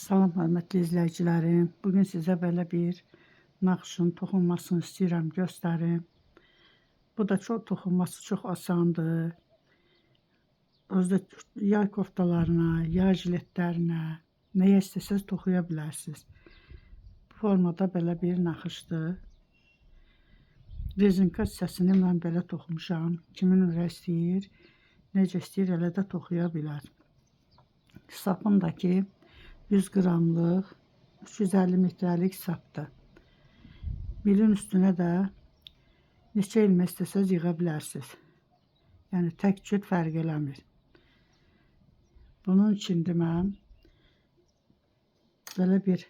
Salam hörmətli izləyicilərim. Bugün sizə belə bir naxışın toxunmasını istəyirəm göstərim. Bu da toxunması çox asandır. Özdə yay koftalarına, yay jiletlərinə, nəyə istəsəz toxuya bilərsiniz. Bu formada belə bir naxışdır. Rezinka hissəsini mən belə toxumuşam. Kimin ürək istəyir, necə istəyir elə də toxuya bilər. Sapımdakı 100 qramlıq 350 metrəlik sapdır. Milin üstünə də neçə ilmək istəsəz yığa bilərsiniz. Yəni tək cüt fərq eləmir. Bunun içində mən belə bir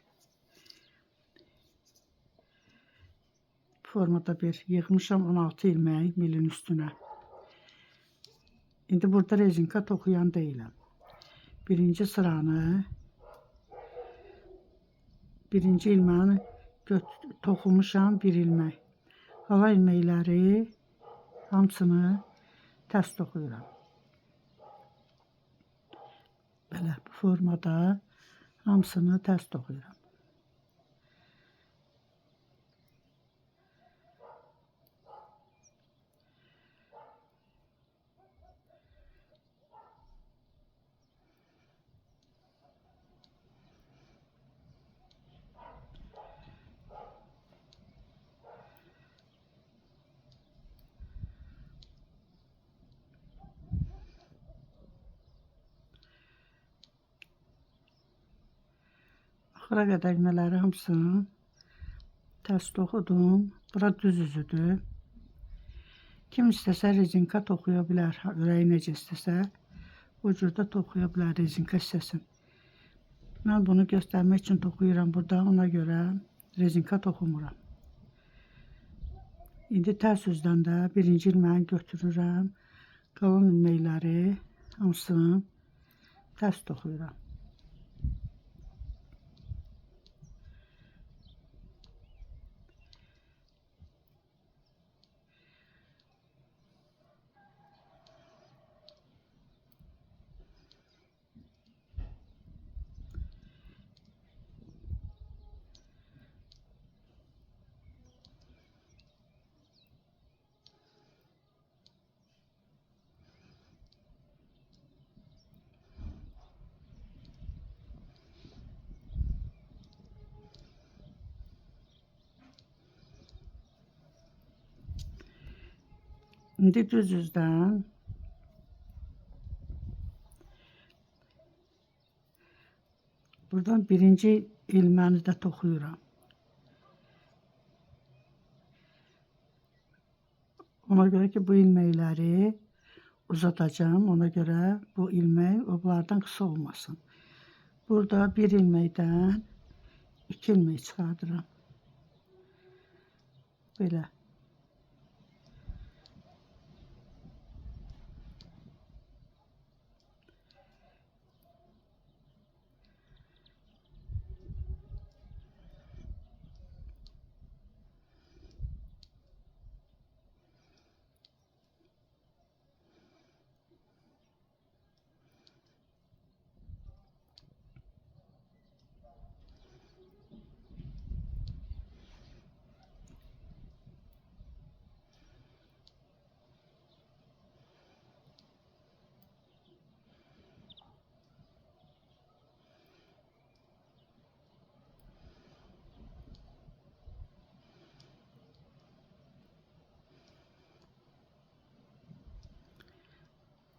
formada bir yığmışam 16 ilmək milin üstünə. İndi burada rezinka toxuyan deyiləm. Birinci sıranı, birinci ilməni toxumuşam 1 ilmək. Qala ilməkləri hamısını tərs toxuyuram. Belə bu formada hamısını tərs toxuyuram. Axıra qədər ilmələri hamısını tərs toxudum. Bura düz üzüdür. Kim istəsə rezinka toxuya bilər. Ürəyi necə istəsə o cür də toxuya bilər rezinka hissəsini. Mən bunu göstərmək üçün toxuyuram burada. Ona görə rezinka toxumuram. İndi tərs üzdən də birinci ilməyi götürürəm. Qalan ilməkləri hamısını tərs toxuyuram. İndi düz üzdən buradan birinci ilməni də toxuyuram. Ona görə ki, bu ilməkləri uzadacağım. Ona görə bu ilmək onlardan qısa olmasın. Burada bir ilməkdən 2 ilmək çıxardıram. Belə.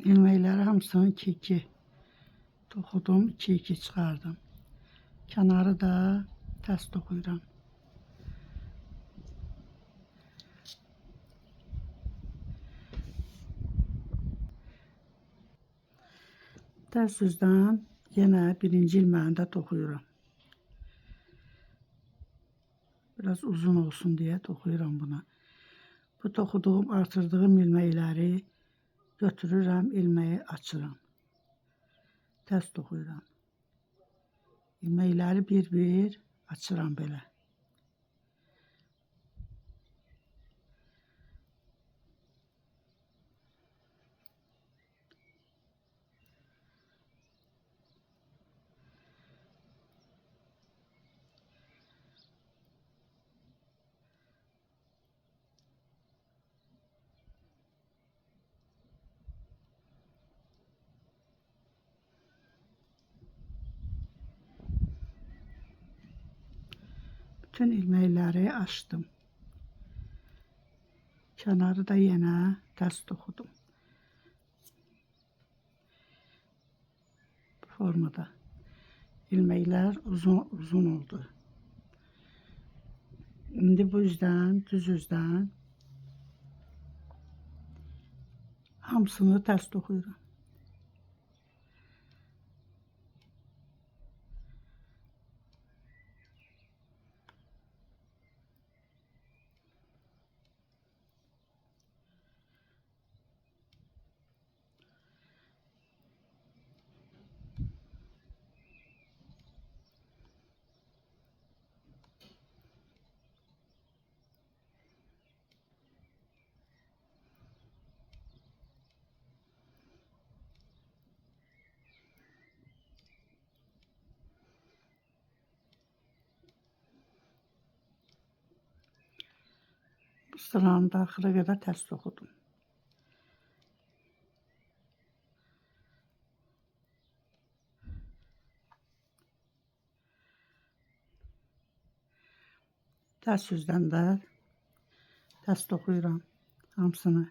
İlməkləri hamısını 2-2 toxudum, 2-2 çıxardım. Kənarı da tərs toxuyuram. Tərs üzdən yenə birinci ilməni də toxuyuram. Biraz uzun olsun deyə toxuyuram buna. Bu toxuduğum, artırdığım ilməkləri götürürəm, ilməyi açıram. Tərs toxuyuram. İlməkləri bir-bir açıram belə. Bütün ilməkləri açdım. Kənarı da yenə tərs toxudum. Bu formada. İlməklər uzun oldu. İndi bu üzdən, düz üzdən hamısını tərs toxuyuram. Sıranın da axıra qədər tərs toxudum. Tərs üzdən də tərs toxuyuram hamısını.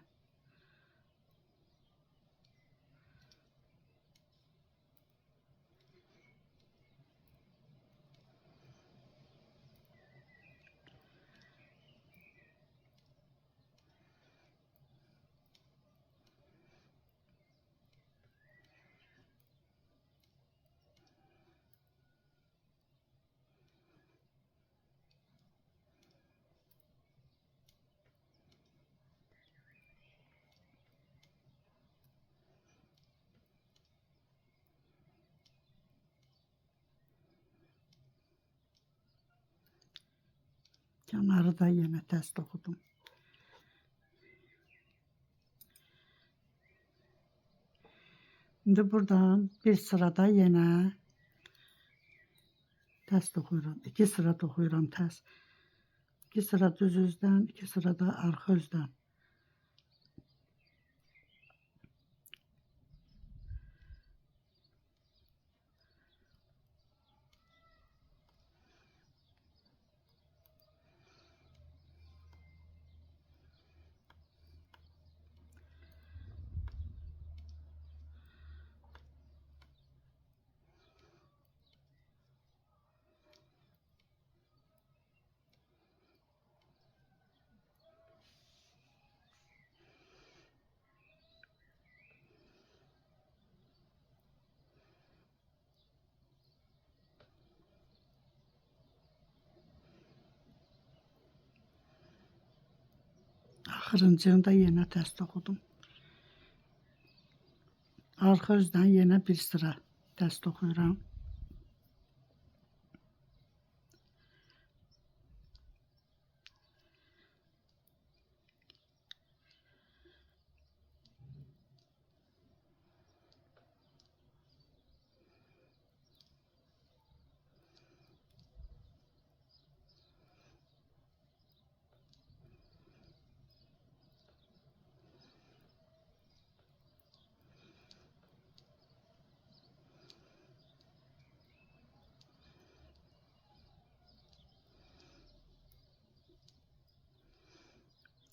Kənarı da yenə tərs toxudum. İndi buradan bir sırada yenə tərs toxuyuram. 2 sıra toxuyuram tərs. 2 sıra düz üzdən, 2 sıra da arxa üzdən. Axırıncını da yenə tərs toxudum. Arxa üzdən yenə bir sıra tərs toxuyuram.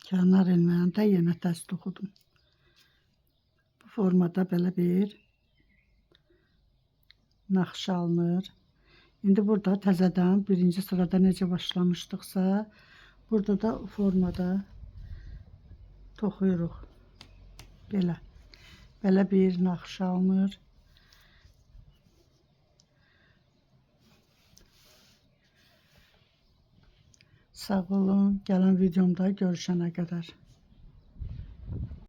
Kənar ilməyini də yenə tərs toxudum. Bu formada belə bir naxış alınır. İndi burada təzədən birinci sırada necə başlamışdıqsa, burada da formada toxuyuruq. Belə bir naxış alınır. Sağ olun. Gələn videomda görüşənə qədər.